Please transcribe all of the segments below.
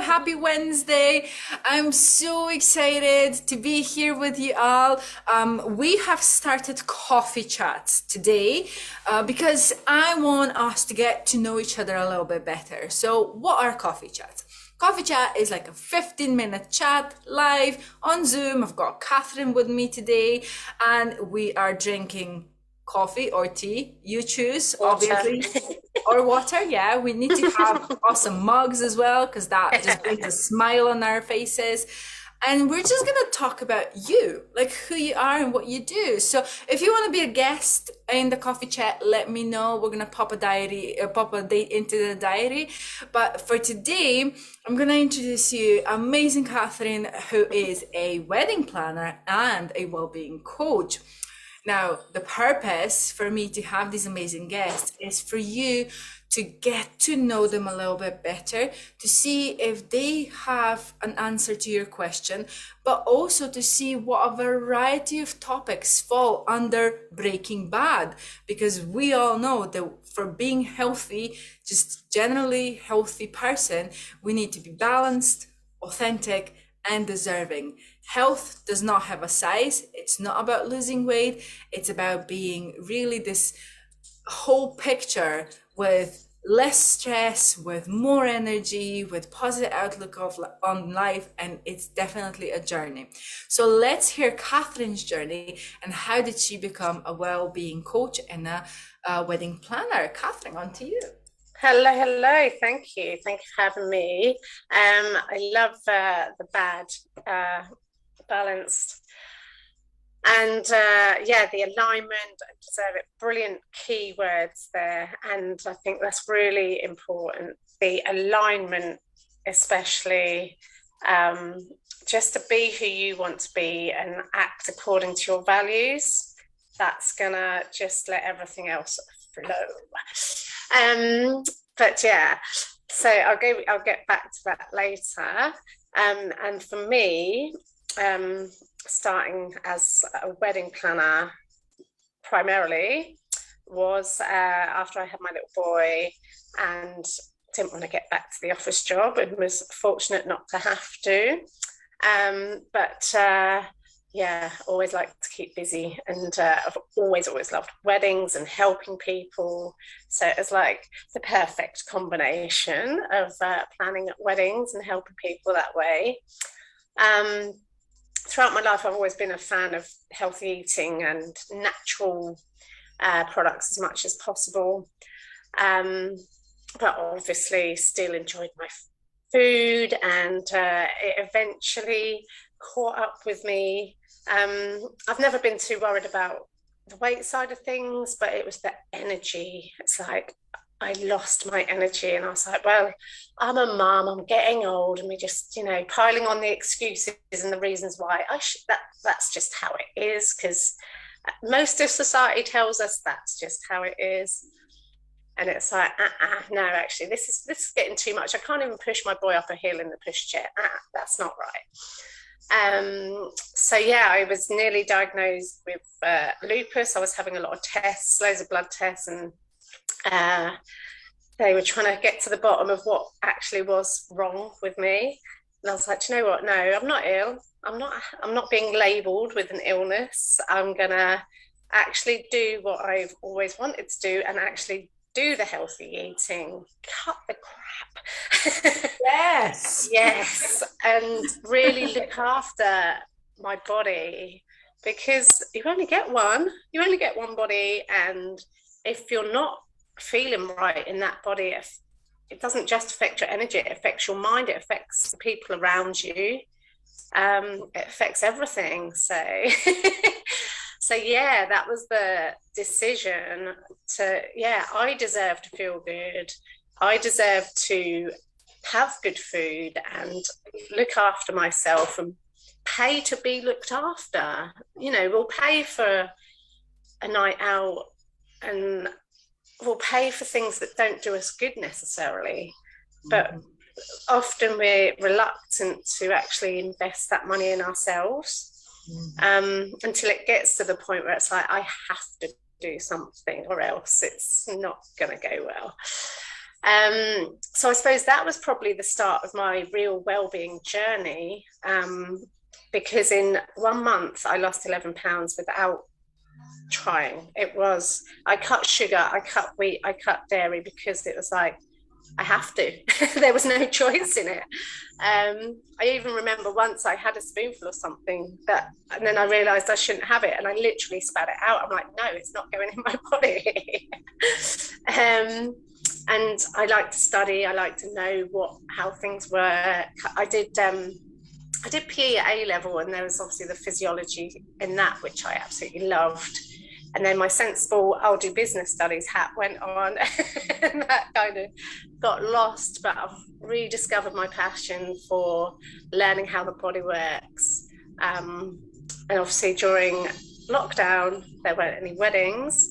happy Wednesday. I'm so excited to be here with you all. We have started coffee chats today because I want us to get to know each other a little bit better. So, what are coffee chats? Coffee chat is like a 15-minute chat live on Zoom. I've got Catherine with me today, and we are drinking coffee or tea. You choose, Water. obviously. Or water, yeah. We need to have awesome mugs as well because that just brings a smile on our faces. And we're just gonna talk about you, like who you are and what you do. So if you want to be a guest in the coffee chat, let me know. We're gonna pop a date into the diary. But for today, I'm gonna introduce you amazing Catherine, who is a wedding planner and a well-being coach. Now, the purpose for me to have these amazing guests is for you to get to know them a little bit better, to see if they have an answer to your question, but also to see what a variety of topics fall under Breaking Bad. Because we all know that for being healthy, just generally healthy person, we need to be balanced, authentic, and deserving. Health does not have a size. It's not about losing weight. It's about being really this whole picture with less stress, with more energy, with positive outlook on life, and it's definitely a journey. So let's hear Catherine's journey and how did she become a well-being coach and a wedding planner. Catherine, on to you. Hello, hello. Thank you. Thank you for having me. I love the bad balanced and yeah, the alignment and deserve it. Brilliant keywords there, and I think that's really important. The alignment, especially, um, just to be who you want to be and act according to your values. That's gonna just let everything else flow. But yeah, so I'll get back to that later. And for me, starting as a wedding planner primarily was after I had my little boy and didn't want to get back to the office job and was fortunate not to have to. But yeah, always like to keep busy, and I've always loved weddings and helping people. So it was like the perfect combination of planning weddings and helping people that way. Um, Throughout my life, I've always been a fan of healthy eating and natural products as much as possible. Um, but obviously, still enjoyed my food, and it eventually caught up with me. I've never been too worried about the weight side of things, but it was the energy. It's like I lost my energy, and I was like, well, I'm a mum, I'm getting old, and we're just, piling on the excuses and the reasons why I should, that's just how it is, because most of society tells us that's just how it is. And it's like, no, actually, this is getting too much. I can't even push my boy up a hill in the pushchair. That's not right. So yeah, I was nearly diagnosed with lupus. I was having a lot of tests, loads of blood tests, and uh, they were trying to get to the bottom of what actually was wrong with me. And I was like, you know what? No, I'm not ill. I'm not being labeled with an illness. I'm gonna actually do what I've always wanted to do and actually do the healthy eating, cut the crap. Yes. Yes, and really look after my body, because you only get one body, and if you're not feeling right in that body, it doesn't just affect your energy, it affects your mind, it affects the people around you, it affects everything. So so yeah, that was the decision to, yeah, I deserve to feel good, I deserve to have good food and look after myself and pay to be looked after. We'll pay for a night out, and we'll pay for things that don't do us good necessarily. But often we're reluctant to actually invest that money in ourselves, until it gets to the point where it's like, I have to do something or else it's not going to go well. So I suppose that was probably the start of my real well-being journey, because in 1 month I lost 11 pounds without trying. I cut sugar, I cut wheat, I cut dairy because it was like, I have to. There was no choice in it. I even remember once I had a spoonful of something and then I realized I shouldn't have it, and I literally spat it out. I'm like, no, it's not going in my body. And I like to study. I like to know how things work. I did PE at A level, and there was obviously the physiology in that, which I absolutely loved. And then my sensible, I'll do business studies hat went on, and that kind of got lost. But I've rediscovered my passion for learning how the body works. And obviously during lockdown, there weren't any weddings.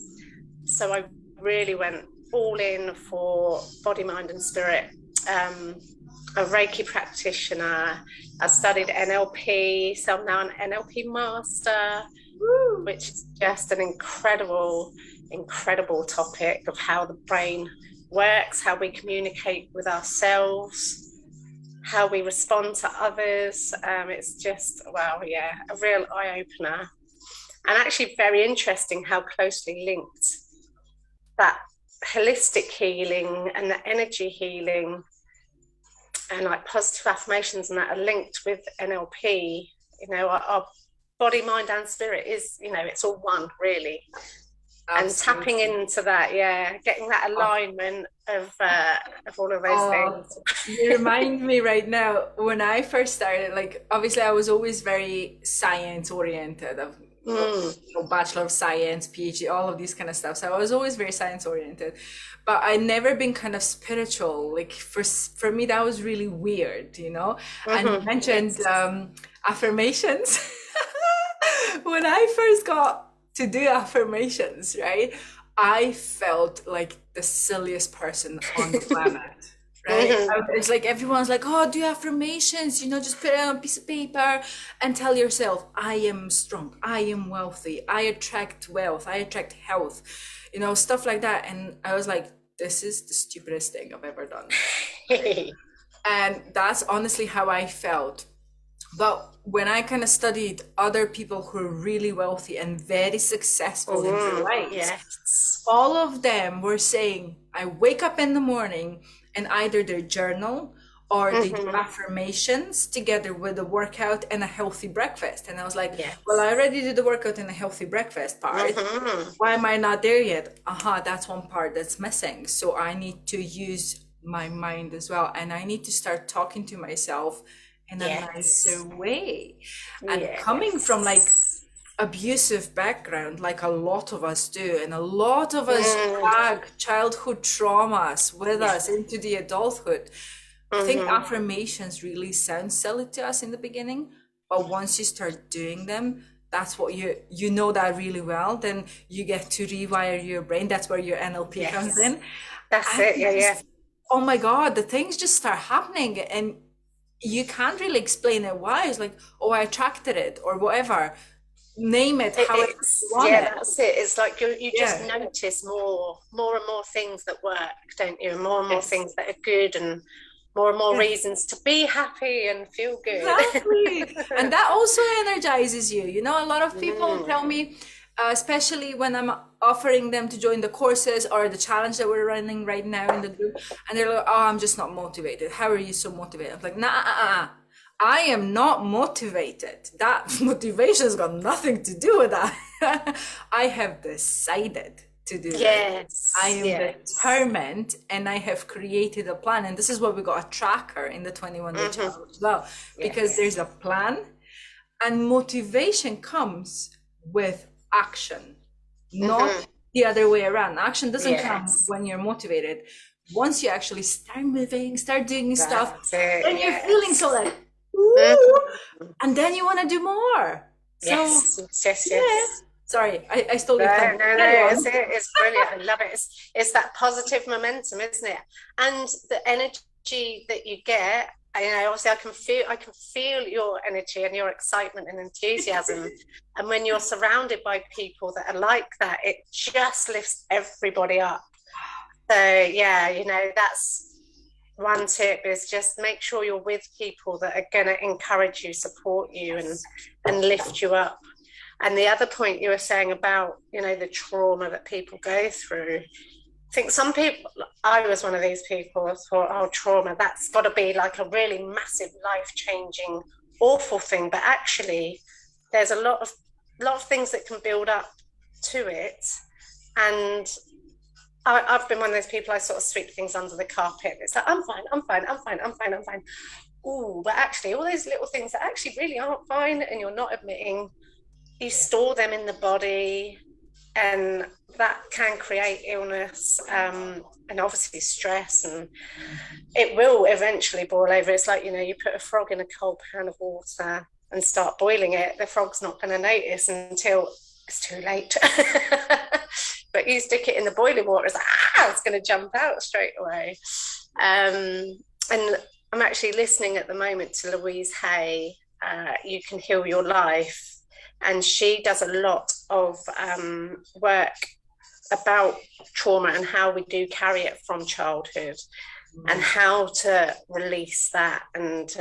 So I really went all in for body, mind, and spirit. A Reiki practitioner. I studied NLP, so I'm now an NLP master. Woo. Which is just an incredible topic of how the brain works, how we communicate with ourselves, how we respond to others. It's just, wow, yeah, a real eye-opener. And actually very interesting how closely linked that holistic healing and the energy healing and like positive affirmations and that are linked with NLP. Our body, mind, and spirit is, it's all one, really. Absolutely. And tapping into that, getting that alignment of all of those things. You remind me right now, when I first started, like, obviously I was always very science oriented. Bachelor of Science, PhD, all of these kind of stuff. So I was always very science oriented, but I never been kind of spiritual. Like for me, that was really weird, And you mentioned affirmations. When I first got to do affirmations, right, I felt like the silliest person on the planet. Right? It's like everyone's like, oh, do affirmations, just put it on a piece of paper and tell yourself, I am strong, I am wealthy, I attract wealth, I attract health, stuff like that. And I was like, this is the stupidest thing I've ever done. And that's honestly how I felt. But when I kind of studied other people who are really wealthy and very successful in their lives, all of them were saying, I wake up in the morning and either they journal or they do affirmations together with a workout and a healthy breakfast. And I was like, well, I already did the workout and a healthy breakfast part. Why am I not there yet? That's one part that's missing. So I need to use my mind as well. And I need to start talking to myself in a nicer way. And coming from like abusive background, like a lot of us do, and a lot of us drag childhood traumas with us into the adulthood. I think affirmations really sound silly to us in the beginning, but once you start doing them, that's what you know that really well, then you get to rewire your brain. That's where your NLP comes in. That's it. Oh my God, the things just start happening, and you can't really explain it why. It's like, oh, I attracted it or whatever. Name it how it want it. That's it. It's like you just notice more and more things that work, don't you? More and more things that are good, and more reasons to be happy and feel good. Exactly. And that also energizes you. A lot of people tell me, especially when I'm offering them to join the courses or the challenge that we're running right now in the group, and they're like, oh, I'm just not motivated. How are you so motivated? I'm like, nah, I am not motivated. That motivation's got nothing to do with that. I have decided to do it. I am determined, and I have created a plan. And this is why we got a tracker in the 21-day challenge as well, because there's a plan, and motivation comes with action, not the other way around. Action doesn't come when you're motivated. Once you actually start moving, start doing stuff, then you're feeling so like, ooh, and then you want to do more. Yes. Sorry, I stole your time. No, it's brilliant. I love it. It's that positive momentum, isn't it? And the energy that you get. Obviously I can feel your energy and your excitement and enthusiasm. And when you're surrounded by people that are like that, it just lifts everybody up. So yeah, that's one tip, is just make sure you're with people that are going to encourage you, support you, and lift you up. And the other point you were saying about, the trauma that people go through. I think some people, I was one of these people, I thought, oh, trauma, that's got to be like a really massive, life-changing, awful thing. But actually, there's a lot of things that can build up to it. And I've been one of those people, I sort of sweep things under the carpet. It's like, I'm fine, I'm fine, I'm fine, I'm fine, I'm fine. Oh, but actually, all those little things that actually really aren't fine and you're not admitting, you store them in the body, and that can create illness, and obviously stress, and it will eventually boil over. It's like, you put a frog in a cold pan of water and start boiling it, the frog's not going to notice until it's too late. But you stick it in the boiling water, it's going to jump out straight away. And I'm actually listening at the moment to Louise Hay, You Can Heal Your Life, and she does a lot of work about trauma and how we do carry it from childhood, and how to release that, and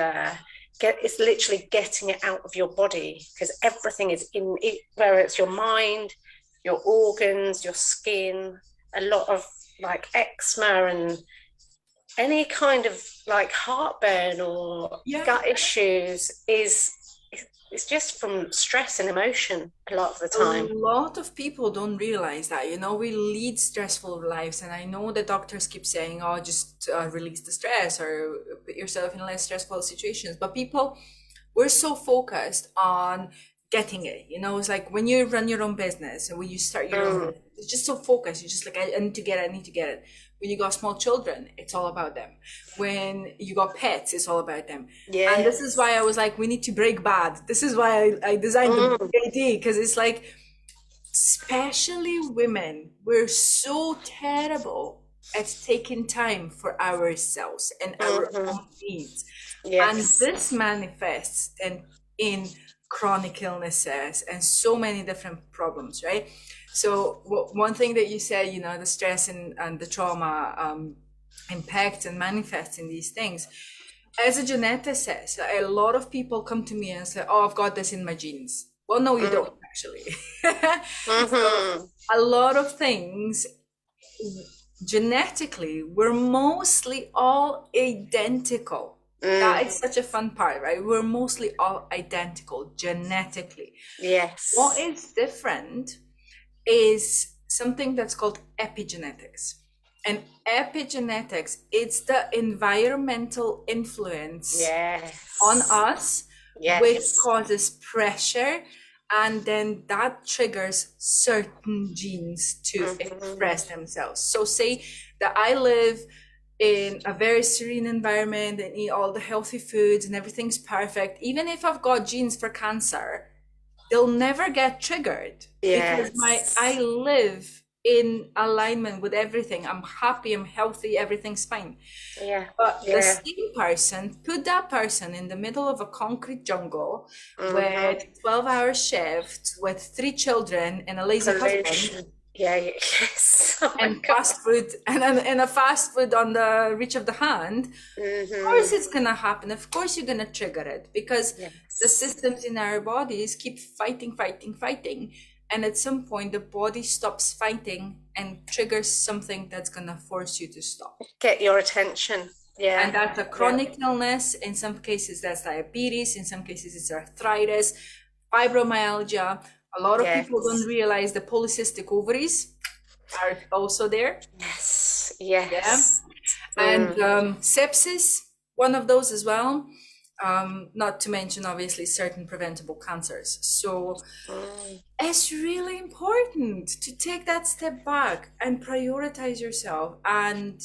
it's literally getting it out of your body, because everything is in it, whether it's your mind, your organs, your skin. A lot of like eczema and any kind of like heartburn or gut issues it's just from stress and emotion a lot of the time. A lot of people don't realize that, we lead stressful lives. And I know the doctors keep saying, oh, just release the stress or put yourself in less stressful situations. But we're so focused on getting it. It's like when you run your own business and when you start your own business, it's just so focused. You're just like, I need to get it, I need to get it. When you got small children, it's all about them. When you got pets, it's all about them. Yeah. And this is why I was like, we need to break bad. This is why I designed the BAD, because it's like, especially women, we're so terrible at taking time for ourselves and our own needs. Yes. And this manifests in chronic illnesses and so many different problems, right? So one thing that you said, the stress and the trauma impacts and manifests in these things. As a geneticist, a lot of people come to me and say, oh, I've got this in my genes. Well, no, you don't actually. So a lot of things genetically, we're mostly all identical. That is such a fun part, right? We're mostly all identical genetically. Yes. What is different is something that's called epigenetics. And epigenetics, it's the environmental influence on us, which causes pressure, and then that triggers certain genes to express themselves. So say that I live in a very serene environment and eat all the healthy foods and everything's perfect. Even if I've got genes for cancer, they'll never get triggered because I live in alignment with everything. I'm happy, I'm healthy, everything's fine. But the same person, put that person in the middle of a concrete jungle with 12-hour shifts, with 3 children and a lazy husband. And fast food and a fast food on the reach of the hand. Of course it's gonna happen. Of course you're gonna trigger it, because the systems in our bodies keep fighting, and at some point the body stops fighting and triggers something that's gonna force you to stop. Get your attention. And that's a chronic illness. In some cases that's diabetes, in some cases it's arthritis, fibromyalgia. A lot of people don't realize the polycystic ovaries are also there. And sepsis, one of those as well. Not to mention, obviously, certain preventable cancers. So it's really important to take that step back and prioritize yourself, and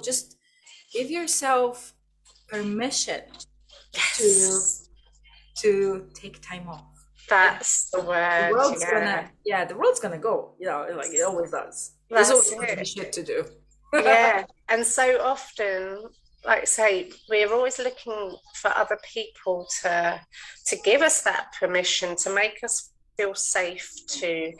just give yourself permission to take time off. That's the word. The world's gonna go, like it always does. There's always shit to do. And so often, like I say, we're always looking for other people to give us that permission, to make us feel safe, to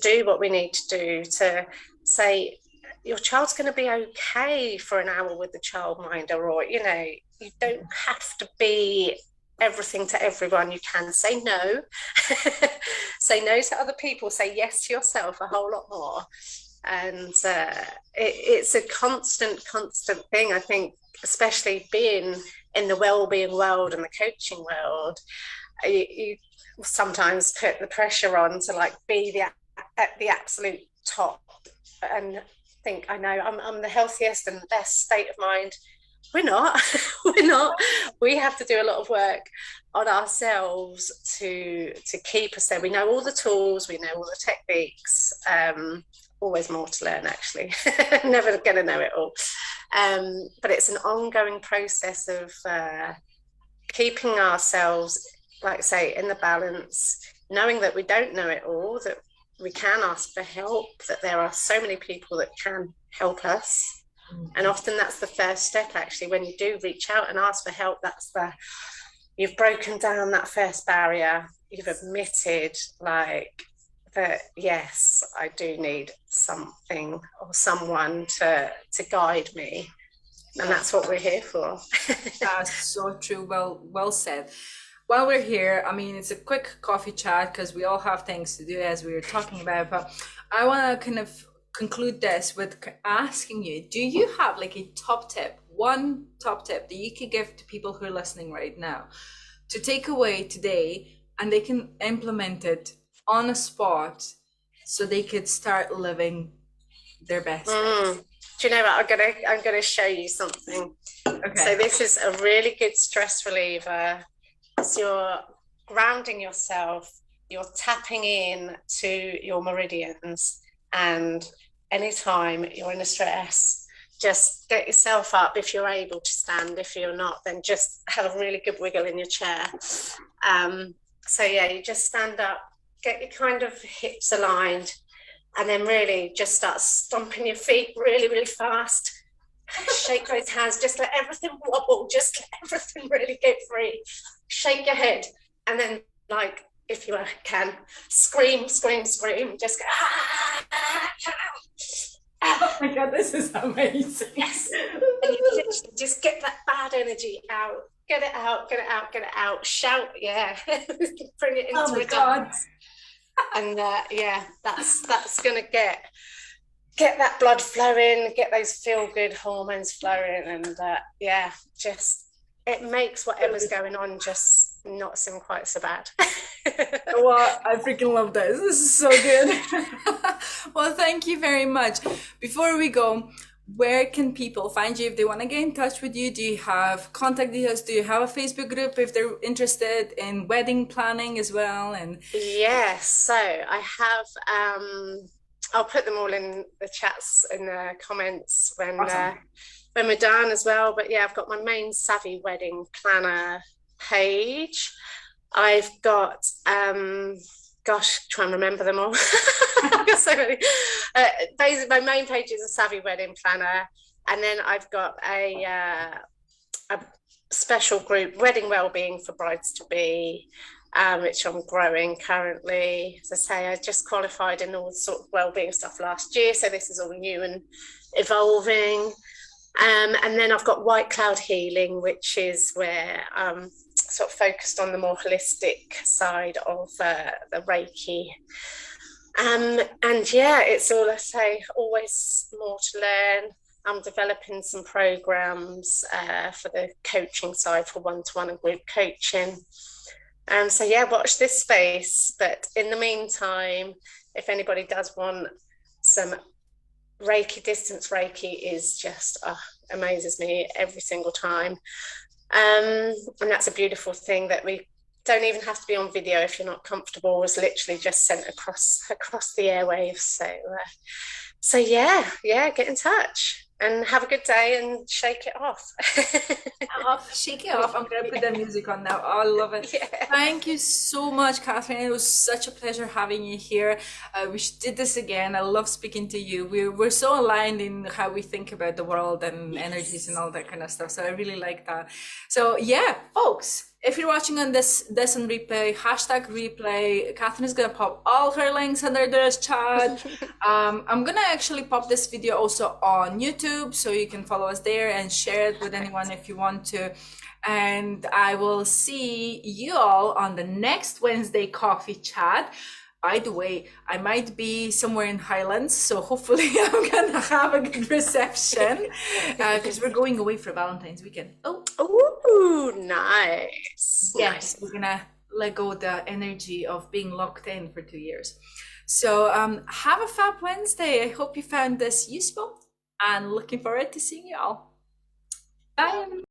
do what we need to do, to say, your child's going to be okay for an hour with the childminder, or you don't have to be everything to everyone. You can say no, say no to other people, say yes to yourself a whole lot more. And it's a constant thing. I think, especially being in the well-being world and the coaching world, you sometimes put the pressure on to like be at the absolute top and think, I know I'm the healthiest and best state of mind. We're not. We're not. We have to do a lot of work on ourselves to keep us there. We know all the tools, we know all the techniques. Always more to learn, actually. Never going to know it all. But it's an ongoing process of keeping ourselves, like I say, in the balance, knowing that we don't know it all, that we can ask for help, that there are so many people that can help us. And often that's the first step, actually. When you do reach out and ask for help, you've broken down that first barrier. You've admitted, like, that yes, I do need something or someone to guide me, and that's what we're here for. That's so true. Well said. While we're here, I mean, it's a quick coffee chat because we all have things to do, as we were talking about, but I want to kind of conclude this with asking you, do you have like a one top tip that you could give to people who are listening right now to take away today, and they can implement it on a spot so they could start living their best life? Do you know what? I'm gonna show you something. Okay. So this is a really good stress reliever. So you're grounding yourself, you're tapping in to your meridians, and anytime you're in a stress, just get yourself up if you're able to stand. If you're not, then just have a really good wiggle in your chair. So yeah, you just stand up, get your kind of hips aligned, and then really just start stomping your feet really, really fast. Shake those hands, just let everything wobble, just let everything really get free. Shake your head, and then, like, if you can, scream, just go, Oh my God, this is amazing. Yes. And you just get that bad energy out. Get it out. Shout, yeah. Bring it into a dance. And yeah, that's gonna get that blood flowing, get those feel-good hormones flowing, and yeah, just it makes whatever's going on just not seem quite so bad. Well, I freaking love this. This is so good. Well, thank you very much. Before we go, where can people find you if they want to get in touch with you? Do you have contact details? Do you have a Facebook group if they're interested in wedding planning as well? And yes, so I have I'll put them all in the chats, in the comments when awesome. When we're done as well. But yeah, I've got my main Savvy Wedding Planner page. I've got gosh, try and remember them all. I've got so many. Basically, my main page is a Savvy Wedding Planner, and then I've got a special group, Wedding Wellbeing for Brides to Be, which I'm growing currently. As I say, I just qualified in all sort of wellbeing stuff last year, so this is all new and evolving. And then I've got White Cloud Healing, which is where I'm sort of focused on the more holistic side of the Reiki. And yeah, it's all, I say, always more to learn. I'm developing some programs for the coaching side, for one-to-one and group coaching. So yeah, watch this space. But in the meantime, if anybody does want some Reiki, distance Reiki is just amazes me every single time. And that's a beautiful thing, that we don't even have to be on video if you're not comfortable. It's literally just sent across the airwaves. So yeah, get in touch and have a good day and shake it off. Shake it off. I'm going to put the music on now. Oh, I love it. Yeah. Thank you so much, Catherine. It was such a pleasure having you here. We did this again. I love speaking to you. We're so aligned in how we think about the world and energies and all that kind of stuff. So I really like that. So yeah, folks, if you're watching on this on replay, hashtag replay, Catherine is gonna pop all her links under this chat. I'm gonna actually pop this video also on YouTube, so you can follow us there and share it with anyone if you want to. And I will see you all on the next Wednesday coffee chat. By the way, I might be somewhere in Highlands, so hopefully I'm gonna have a good reception because we're going away for Valentine's weekend. Oh, Ooh, nice. yes, Nice. we're gonna let go the energy of being locked in for 2 years. So have a fab Wednesday. I hope you found this useful and looking forward to seeing you all. Bye.